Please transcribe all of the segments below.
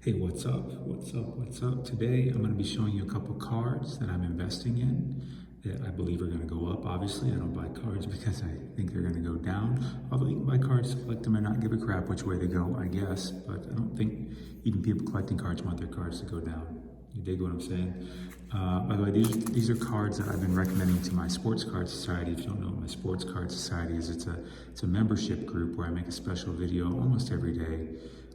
Hey, what's up? What's up? What's up? Today I'm going to be showing you a couple cards that I'm investing in that I believe are going to go up. Obviously, I don't buy cards because I think they're going to go down. Although you can buy cards to collect them and not give a crap which way they go, I guess. But I don't think even people collecting cards want their cards to go down. You dig what I'm saying? By the way, these are cards that I've been recommending to my Sports Card Society. If you don't know what my Sports Card Society is, it's a membership group where I make a special video almost every day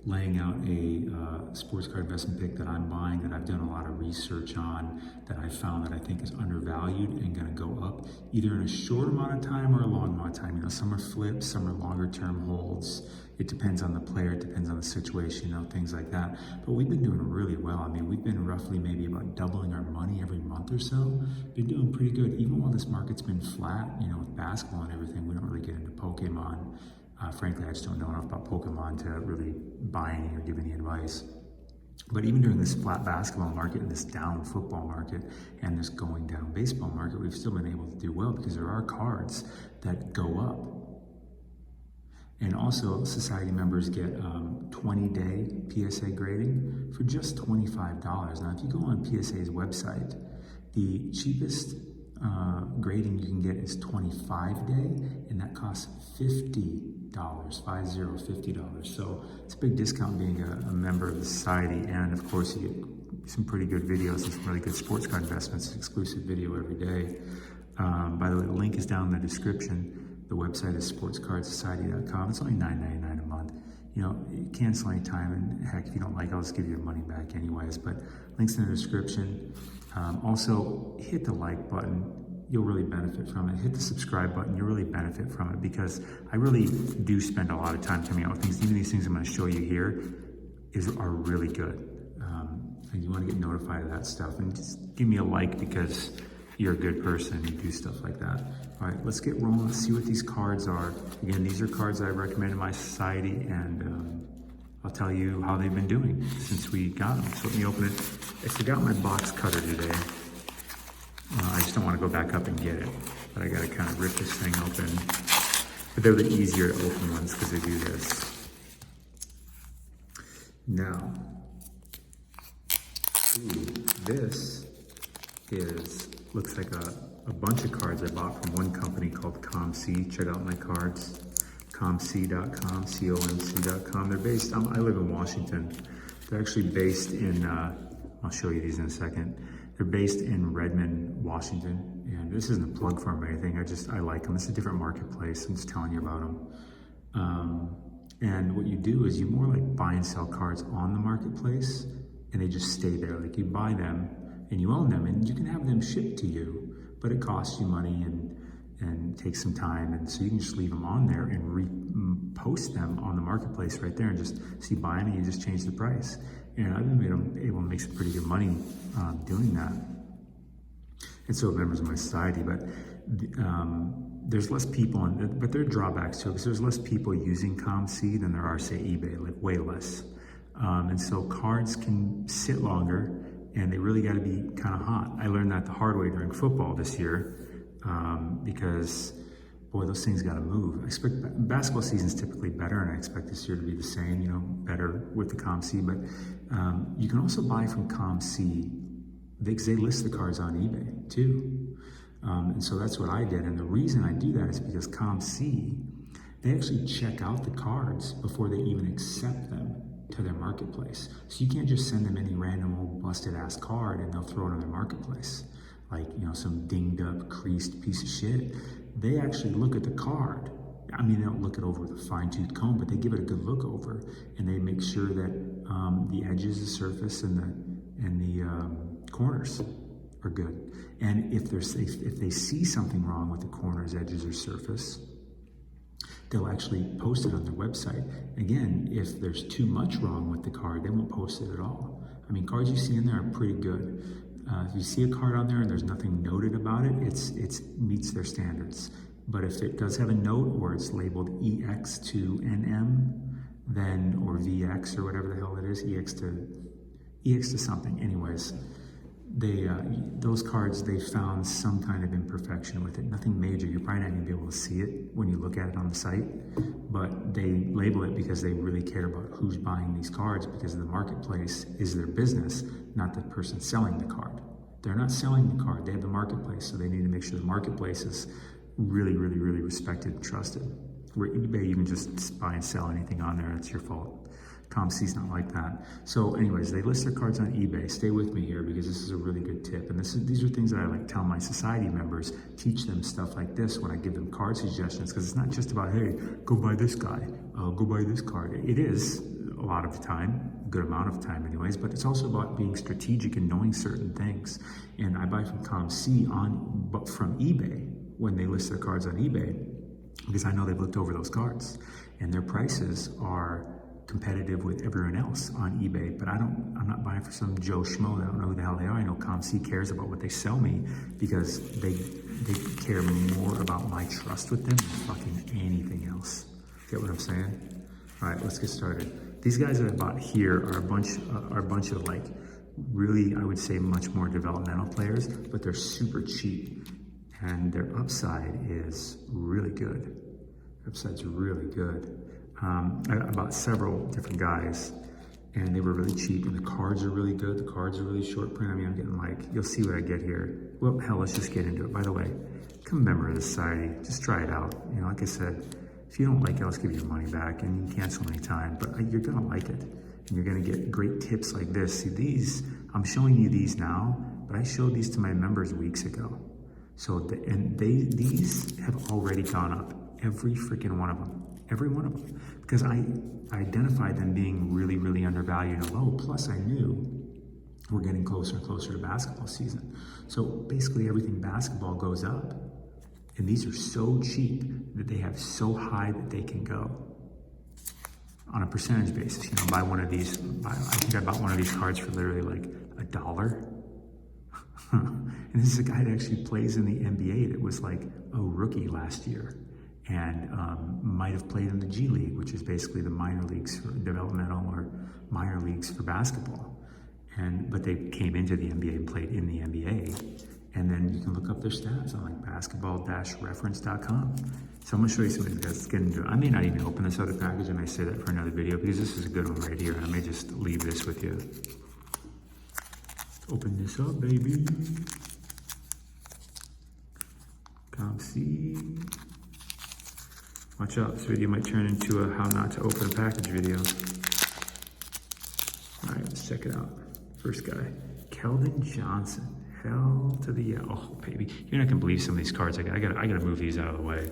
laying out a sports card investment pick that I'm buying, that I've done a lot of research on, that I found that I think is undervalued and gonna go up either in a short amount of time or a long amount of time. You know, some are flips, some are longer term holds. It depends on the player, it depends on the situation, you know, things like that. But we've been doing really well. I mean, we've been roughly maybe about doubling our money every month or so. Been doing pretty good, even while this market's been flat, you know, with basketball and everything. We don't really get into Pokemon. Frankly, I just don't know enough about Pokemon to really buy any or give any advice. But even during this flat basketball market and this down football market and this going down baseball market, we've still been able to do well because there are cards that go up. And also, society members get 20-day PSA grading for just $25. Now, if you go on PSA's website, the cheapest grading you can get is 25-day, and that costs $50. $50. So it's a big discount being a member of the society, and of course you get some pretty good videos and some really good sports card investments, exclusive video every day. By the way, the link is down in the description. The website is sportscardsociety.com. It's only $9.99 a month. You know, you cancel anytime, and heck, if you don't like it, I'll just give you your money back anyways, but links in the description. Also, hit the like button. You'll really benefit from it. Hit the subscribe button, you'll really benefit from it because I really do spend a lot of time coming out with things. Even these things I'm gonna show you here are really good. And you wanna get notified of that stuff. And just give me a like because you're a good person and you do stuff like that. All right, let's get rolling. Let's see what these cards are. Again, these are cards I recommend in my society, and I'll tell you how they've been doing since we got them. So let me open it. I forgot my box cutter today. I just don't want to go back up and get it, but I got to kind of rip this thing open. But they're the easier to open ones because they do this. Now, this looks like a bunch of cards I bought from one company called ComC. Check out my cards, comc.com, comc.com. They're based, I live in Washington. They're actually based in, I'll show you these in a second. They're based in Redmond, Washington, and this isn't a plug for them or anything. I like them. It's a different marketplace. I'm just telling you about them. And what you do is you more like buy and sell cards on the marketplace, and they just stay there. Like you buy them and you own them, and you can have them shipped to you, but it costs you money and takes some time, and so you can just leave them on there and repost them on the marketplace right there, and just so you buy them and you just change the price. And I've been able to make some pretty good money doing that. And so members of my society, but there's less people, but there are drawbacks to it because there's less people using ComC than there are, say, eBay, like way less. And so cards can sit longer, and they really got to be kind of hot. I learned that the hard way during football this year because, boy, those things got to move. I expect basketball season's typically better, and I expect this year to be the same, you know, better with the ComC. But you can also buy from ComC because they list the cards on eBay too. And so that's what I did. And the reason I do that is because ComC, they actually check out the cards before they even accept them to their marketplace. So you can't just send them any random old busted ass card and they'll throw it on their marketplace. Like, you know, some dinged up, creased piece of shit. They actually look at the card. I mean, they don't look it over with a fine-tooth comb, but they give it a good look over, and they make sure that the edges, the surface, and the corners are good. And if they see something wrong with the corners, edges, or surface, they'll actually post it on their website. Again, if there's too much wrong with the card, they won't post it at all. I mean, cards you see in there are pretty good. If you see a card on there and there's nothing noted about it, it meets their standards. But if it does have a note or it's labeled EX to NM, then, or VX or whatever the hell it is, EX to something. Anyways, those cards, they found some kind of imperfection with it. Nothing major. You're probably not going to be able to see it when you look at it on the site, but they label it because they really care about who's buying these cards, because the marketplace is their business, not the person selling the card. They're not selling the card. They have the marketplace, so they need to make sure the marketplace is really, really, really respected and trusted. Where eBay, you can just buy and sell anything on there. It's your fault. COMC's not like that. So anyways, they list their cards on eBay. Stay with me here because this is a really good tip. And these are things that I like tell my society members, teach them stuff like this when I give them card suggestions, because it's not just about, hey, go buy this guy, go buy this card. It is a lot of the time, a good amount of time anyways, but it's also about being strategic and knowing certain things. And I buy from COMC but from eBay when they list their cards on eBay, because I know they've looked over those cards and their prices are competitive with everyone else on eBay. But I'm not buying for some Joe Schmo that I don't know who the hell they are. I know COMC cares about what they sell me because they care more about my trust with them than fucking anything else. Get what I'm saying? All right, let's get started. These guys that I bought here are a bunch of like really, I would say, much more developmental players, but they're super cheap and their upside is really good. Their upside's really good. I bought several different guys and they were really cheap, and the cards are really good. The cards are really short print. I mean, I'm getting like, you'll see what I get here. Well, hell, let's just get into it. By the way, become a member of the society. Just try it out. You know, like I said, if you don't like it, I'll just give you your money back and you can cancel anytime, but you're gonna like it. And you're gonna get great tips like this. See, these, I'm showing you these now, but I showed these to my members weeks ago. So, these have already gone up. Every freaking one of them. Every one of them. Because I identified them being really, really undervalued and low. Plus I knew we're getting closer and closer to basketball season. So basically everything basketball goes up. And these are so cheap that they have so high that they can go. On a percentage basis, you know, buy one of these. I think I bought one of these cards for literally like $1. And this is a guy that actually plays in the NBA that was like a rookie last year. And might have played in the G League, which is basically the minor leagues for developmental or minor leagues for basketball. But they came into the NBA and played in the NBA. And then you can look up their stats on like basketball-reference.com. So I'm gonna show you some of these guys. Let's get into it. I may not even open this other package. I may say that for another video because this is a good one right here. And I may just leave this with you. Open this up, baby. COMC. Watch out, this video might turn into a how not to open a package video. All right, let's check it out. First guy, Keldon Johnson. Hell to the yeah. Oh, baby. You're not gonna believe some of these cards. I gotta move these out of the way.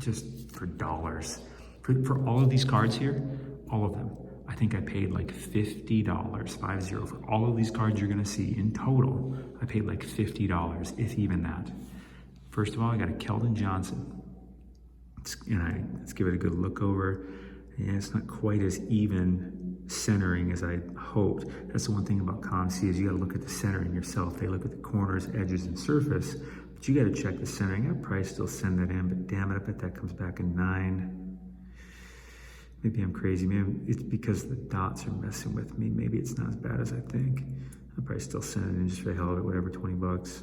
Just for dollars. For all of these cards here, all of them, I think I paid like $50, 50. For all of these cards you're gonna see in total, I paid like $50, if even that. First of all, I got a Keldon Johnson. Let's give it a good look over. Yeah, it's not quite as even centering as I hoped. That's the one thing about COMC is you gotta look at the centering yourself. They look at the corners, edges, and surface, but you gotta check the centering. I'd probably still send that in, but damn it, I bet that comes back a 9. Maybe I'm crazy. Maybe it's because the dots are messing with me. Maybe it's not as bad as I think. I'll probably still send it in just for the hell of it, whatever, 20 bucks.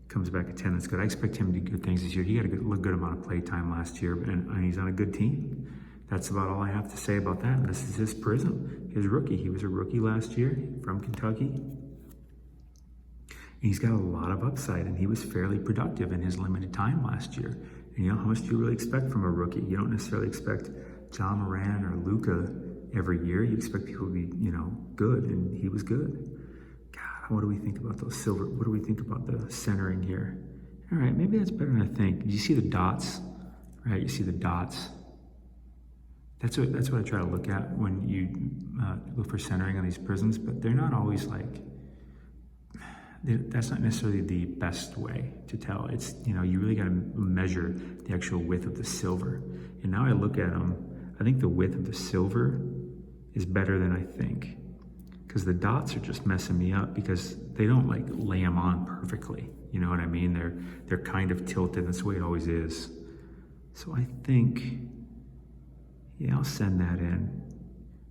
Comes back at 10, that's good. I expect him to do good things this year. He got a good amount of play time last year, and he's on a good team. That's about all I have to say about that. And this is his prism, his rookie. He was a rookie last year from Kentucky. And he's got a lot of upside, and he was fairly productive in his limited time last year. And you know, how much do you really expect from a rookie? You don't necessarily expect John Moran or Luka every year. You expect people to be, you know, good, and he was good. What do we think about those silver? What do we think about the centering here? All right, maybe that's better than I think. You see the dots, right? You see the dots. That's what I try to look at when you look for centering on these prisms, but they're not always like, that's not necessarily the best way to tell. It's, you know, you really got to measure the actual width of the silver. And now I look at them, I think the width of the silver is better than I think. Because the dots are just messing me up because they don't like lay them on perfectly. You know what I mean? They're kind of tilted. That's the way it always is. So I think, yeah, I'll send that in.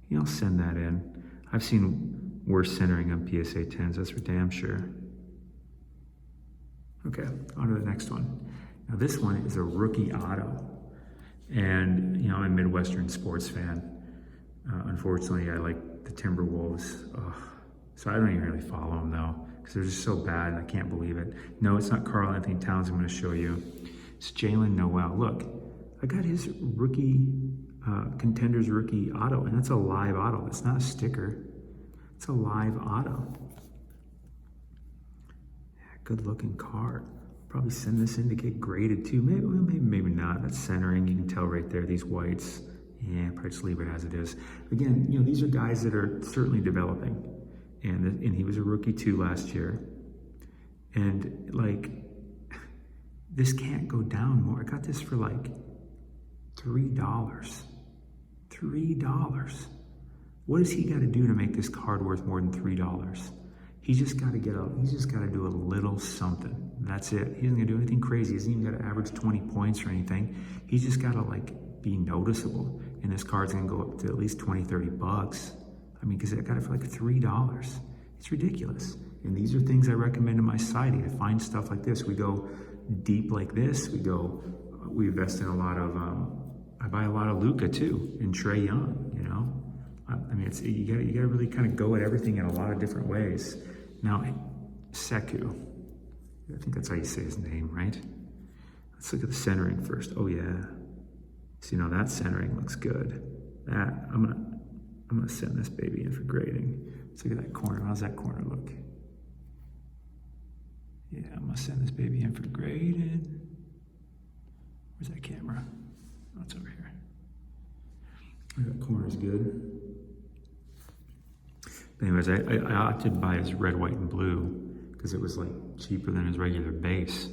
Yeah, I'll send that in. I've seen worse centering on PSA 10s, that's for damn sure. Okay, on to the next one. Now this one is a rookie auto. And, you know, I'm a Midwestern sports fan. Unfortunately, I like the Timberwolves. So I don't even really follow them though, because they're just so bad and I can't believe it. No, it's not Karl Anthony Towns I'm gonna show you. It's Jaylen Nowell. Look, I got his rookie, Contenders rookie auto, and that's a live auto. It's not a sticker. It's a live auto. Yeah, good looking card. Probably send this in to get graded too. Maybe not. That's centering. You can tell right there, these whites. Yeah, probably just leave it as it is. Again, you know, these are guys that are certainly developing. And he was a rookie too last year. And like, this can't go down more. I got this for like $3. $3. What does he got to do to make this card worth more than $3? He's just got to do a little something. That's it. He isn't gonna do anything crazy. He hasn't even got to average 20 points or anything. He's just got to like be noticeable. And this card's gonna go up to at least 20, 30 bucks. I mean, because I got it for like $3. It's ridiculous. And these are things I recommend to my society. I find stuff like this. We go deep like this. We invest in a lot of, I buy a lot of Luka too, and Trae Young, you know? I mean, you gotta really kind of go at everything in a lot of different ways. Now, Sekou, I think that's how you say his name, right? Let's look at the centering first. Oh yeah. See, now that centering looks good. I'm gonna send this baby in for grading. Let's look at that corner. How's that corner look? Yeah, I'm gonna send this baby in for grading. Where's that camera? Oh, it's over here. That corner's good. But anyways, I opted to buy his red, white, and blue because it was like cheaper than his regular base.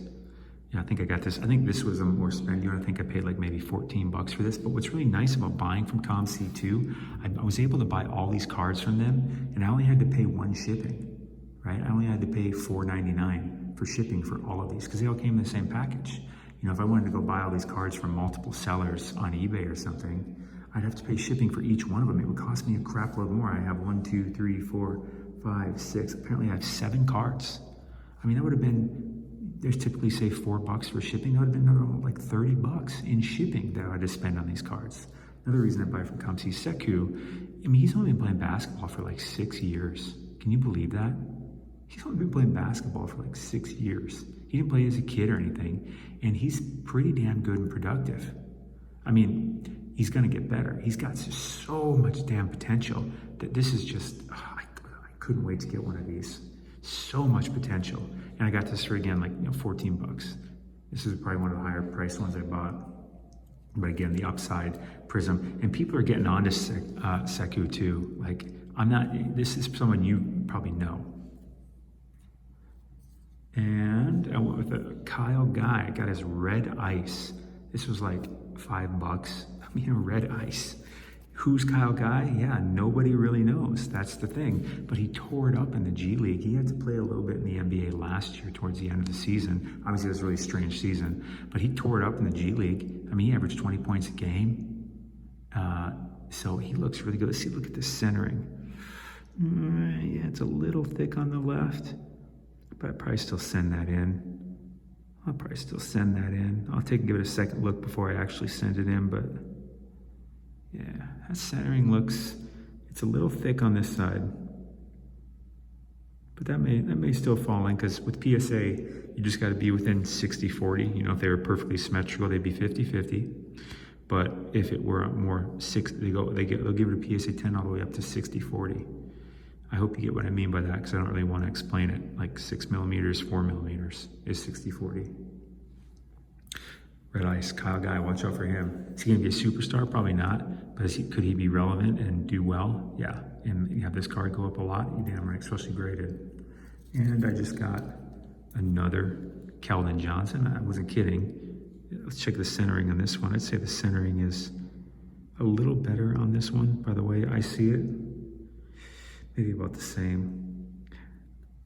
Yeah, I think I got this. I think this was a more spendy one. I think I paid like maybe 14 bucks for this. But what's really nice about buying from COMC2, I was able to buy all these cards from them, and I only had to pay one shipping, right? I only had to pay $4.99 for shipping for all of these because they all came in the same package. You know, if I wanted to go buy all these cards from multiple sellers on eBay or something, I'd have to pay shipping for each one of them. It would cost me a crap load more. I have 1, 2, 3, 4, 5, 6. Apparently I have 7 cards. I mean, that would have been, there's typically say $4 for shipping. That would have been another like 30 bucks in shipping that I had to spend on these cards. Another reason I buy from COMC, Sekou, I mean, he's only been playing basketball for like 6 years. Can you believe that? He's only been playing basketball for like 6 years. He didn't play as a kid or anything, and he's pretty damn good and productive. I mean, he's gonna get better. He's got so much damn potential that this is just, I couldn't wait to get one of these. So much potential. And I got this for, again, like, 14 bucks. This is probably one of the higher priced ones I bought. But again, the upside Prism. And people are getting onto Sekou too. Like, this is someone you probably know. And I went with a Kyle Guy. I got his red ice. This was like $5. I mean, red ice. Who's Kyle Guy? Yeah, nobody really knows. That's the thing. But he tore it up in the G League. He had to play a little bit in the NBA last year towards the end of the season. Obviously, it was a really strange season. But he tore it up in the G League. I mean, he averaged 20 points a game. So he looks really good. Let's see, look at the centering. Yeah, it's a little thick on the left. But I'd probably still send that in. I'll give it a second look before I actually send it in, but yeah, that centering looks, it's a little thick on this side. But that may still fall in, because with PSA, you just got to be within 60-40. You know, if they were perfectly symmetrical, they'd be 50-50. But if it were more they'll give it a PSA 10 all the way up to 60-40. I hope you get what I mean by that, because I don't really want to explain it. Like 6 millimeters, 4 millimeters is 60-40. Red Ice, Kyle Guy, watch out for him. Is he going to be a superstar? Probably not. But could he be relevant and do well? Yeah. And you have this card go up a lot. You damn right, especially graded. And I just got another Keldon Johnson. I wasn't kidding. Let's check the centering on this one. I'd say the centering is a little better on this one, by the way I see it. Maybe about the same.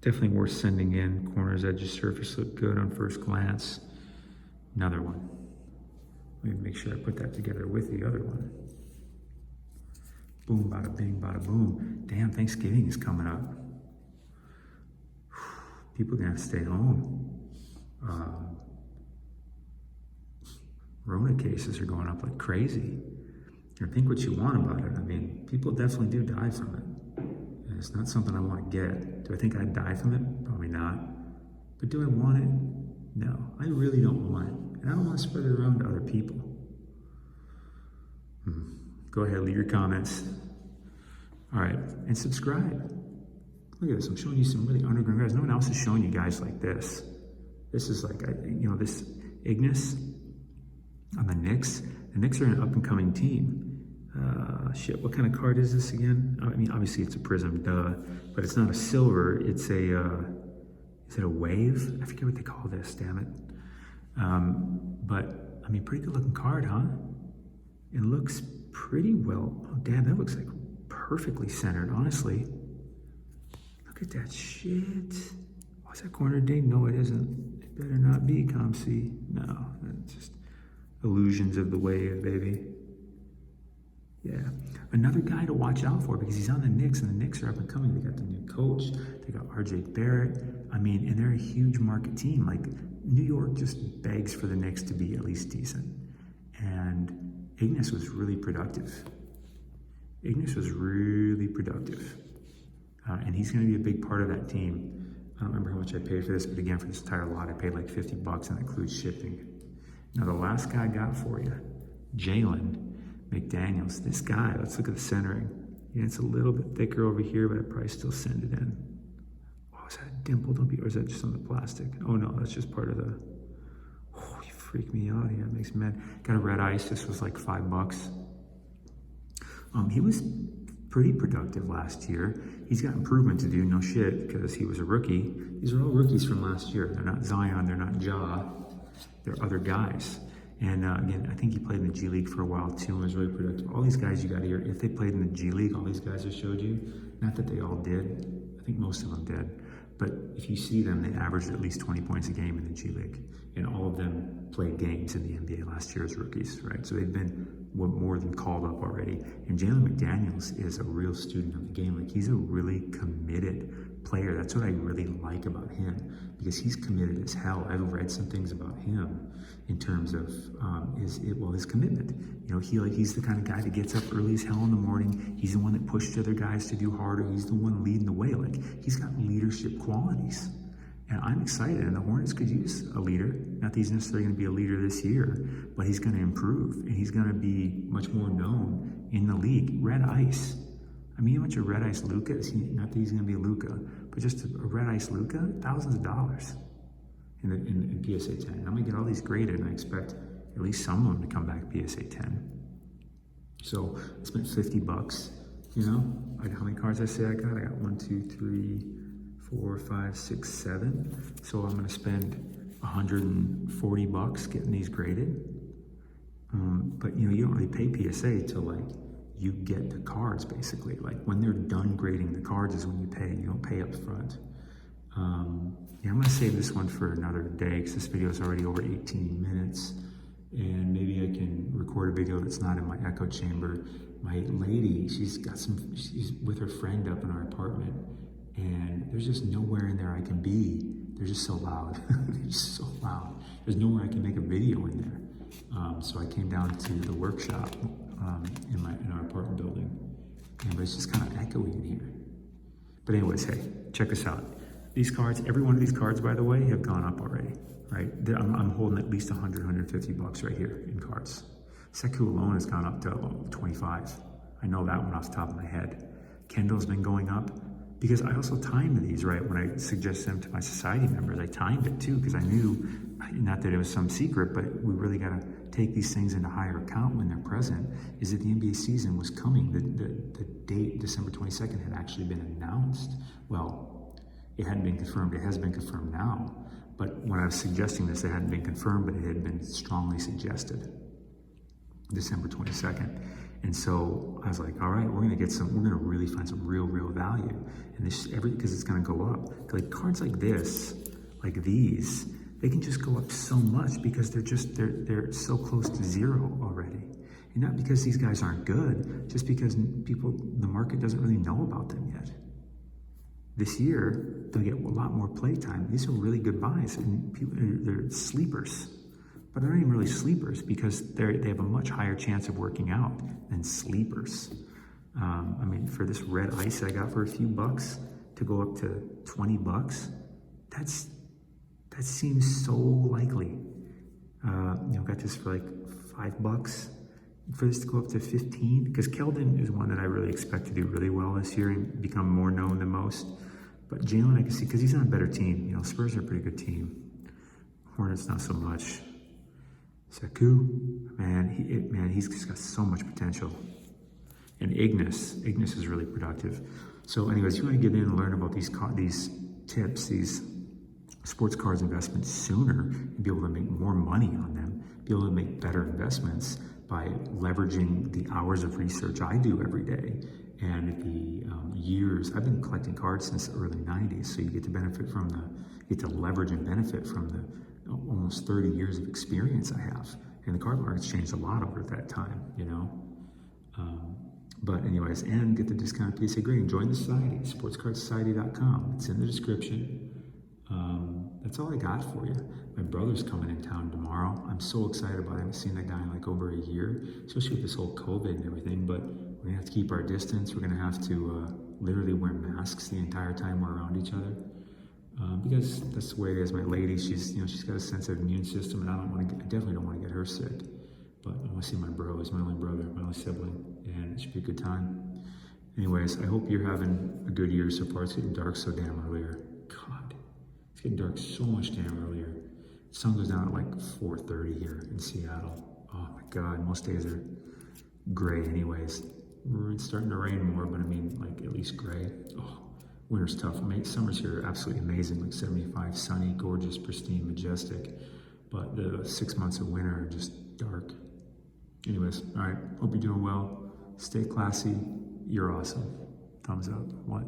Definitely worth sending in. Corners, edges, surface look good on first glance. Another one. Let me make sure I put that together with the other one. Boom, bada bing, bada boom. damn, Thanksgiving is coming up. People are gonna have to stay home. Rona cases are going up like crazy. And think what you want about it. I mean, people definitely do die from it. And it's not something I want to get. Do I think I'd die from it? Probably not. But do I want it? No, I really don't want it. And I don't want to spread it around to other people. Go ahead, leave your comments. All right, and subscribe. Look at this, I'm showing you some really underground guys. No one else is showing you guys like this. This is like, this Ignis on the Knicks. The Knicks are an up-and-coming team. Shit, what kind of card is this again? I mean, obviously it's a prism, duh, but it's not a silver. It's a, is it a wave? I forget what they call this, damn it. But, I mean, pretty good-looking card, huh? It looks pretty well. Oh, damn, that looks like perfectly centered, honestly. Look at that shit. Oh, is that corner ding? No, it isn't. It better not be, ComC. No, that's just illusions of the wave, baby. Yeah. Another guy to watch out for because he's on the Knicks, and the Knicks are up and coming. They got the new coach. They got RJ Barrett. I mean, and they're a huge market team. Like, New York just begs for the Knicks to be at least decent. And Ignis was really productive. Ignis was really productive. And he's going to be a big part of that team. I don't remember how much I paid for this, but again, for this entire lot, I paid like $50, and that includes shipping. Now, the last guy I got for you, Jalen McDaniels. This guy, let's look at the centering. Yeah, it's a little bit thicker over here, but I'd probably still send it in. Oh, is that a dimple? Don't be, or is that just on the plastic? Oh no, that's just part of the, oh, you freak me out here. It makes me mad. Got a red ice. This was like $5. He was pretty productive last year. He's got improvement to do, no shit, because he was a rookie. These are all rookies from last year. They're not Zion, they're not Ja. They're other guys. And again, I think he played in the G League for a while too and was really productive. All these guys you got here, if they played in the G League, all these guys I showed you, not that they all did, I think most of them did, but if you see them, they averaged at least 20 points a game in the G League. And all of them played games in the NBA last year as rookies, right? So they've been more than called up already. And Jalen McDaniels is a real student of the game. Like, he's a really committed player. That's what I really like about him, because he's committed as hell. I've read some things about him in terms of his commitment. You know, he's the kind of guy that gets up early as hell in the morning. He's the one that pushed other guys to do harder. He's the one leading the way. Like, he's got leadership qualities. And I'm excited, and the Hornets could use a leader. Not that he's necessarily going to be a leader this year, but he's going to improve, and he's going to be much more known in the league. Red Ice. I mean, how much a Red Ice Luka is? Not that he's going to be a Luka, but just a Red Ice Luka, thousands of dollars in PSA 10. And I'm going to get all these graded, and I expect at least some of them to come back PSA 10. So I spent $50. You know, how many cards I say I got? I got 1, 2, 3, 4, 5, 6, 7. So I'm going to spend $140 getting these graded. But you know, you don't really pay PSA till like you get the cards, basically. Like, when they're done grading the cards is when you pay. You don't pay up front. Yeah, I'm going to save this one for another day because this video is already over 18 minutes. And maybe I can record a video that's not in my echo chamber. My lady, she's with her friend up in our apartment, and there's just nowhere in there I can be. They're just so loud. They're just so loud. There's nowhere I can make a video in there. So I came down to the workshop in our apartment building, but it's just kind of echoey in here. But anyways, hey, check this out. These cards, every one of these cards, by the way, have gone up already, right? I'm holding at least $100, $150 right here in cards. Sekou alone has gone up to 25. I know that one off the top of my head. Kendall's been going up because I also timed these, right? When I suggest them to my society members, I timed it too, because I knew, not that it was some secret, but we really got to take these things into higher account when they're present, is that the NBA season was coming. The date, December 22nd, had actually been announced. Well, it hadn't been confirmed. It has been confirmed now. But when I was suggesting this, it hadn't been confirmed, but it had been strongly suggested. December 22nd. And so I was like, all right, we're going to really find some real value. And this, because it's going to go up. Like, cards like this, like these, they can just go up so much because they're so close to zero already. And not because these guys aren't good, just because the market doesn't really know about them yet. This year, they'll get a lot more play time. These are really good buys, and they're sleepers. But they're not even really sleepers because they have a much higher chance of working out than sleepers. I mean, for this red ice I got for a few bucks to go up to 20 bucks, that seems so likely. Got this for like $5 for this to go up to 15, because Keldon is one that I really expect to do really well this year and become more known than most. But Jalen, I can see, because he's on a better team. Spurs are a pretty good team. Hornets, not so much. Sekou, he's just got so much potential. And Ignis is really productive. So anyways, you want to get in and learn about these tips, these sports cards investments sooner, and be able to make more money on them, be able to make better investments by leveraging the hours of research I do every day and the years. I've been collecting cards since the early 90s, so you get to benefit from leverage and benefit from the almost 30 years of experience I have. And the card market's changed a lot over that time, But anyways, and get the discount PSA grading. Join the society, sportscardsociety.com. It's in the description. That's all I got for you. My brother's coming in town tomorrow. I'm so excited about it. I haven't seen that guy in like over a year, especially with this whole COVID and everything, but we're gonna have to keep our distance. We're gonna have to literally wear masks the entire time we're around each other. Because that's the way it is. My lady, she's got a sensitive immune system, and I definitely don't want to get her sick. But I want to see my bro. He's my only brother, my only sibling, and it should be a good time. Anyways, I hope you're having a good year so far. It's getting dark so damn earlier. God, it's getting dark so much damn earlier. The sun goes down at like 4:30 here in Seattle. Oh my God, most days are gray anyways. It's starting to rain more, but I mean, like at least gray. Oh, winter's tough. Summers here are absolutely amazing, like 75, sunny, gorgeous, pristine, majestic. But the 6 months of winter are just dark. Anyways, all right, hope you're doing well. Stay classy. You're awesome. Thumbs up. What?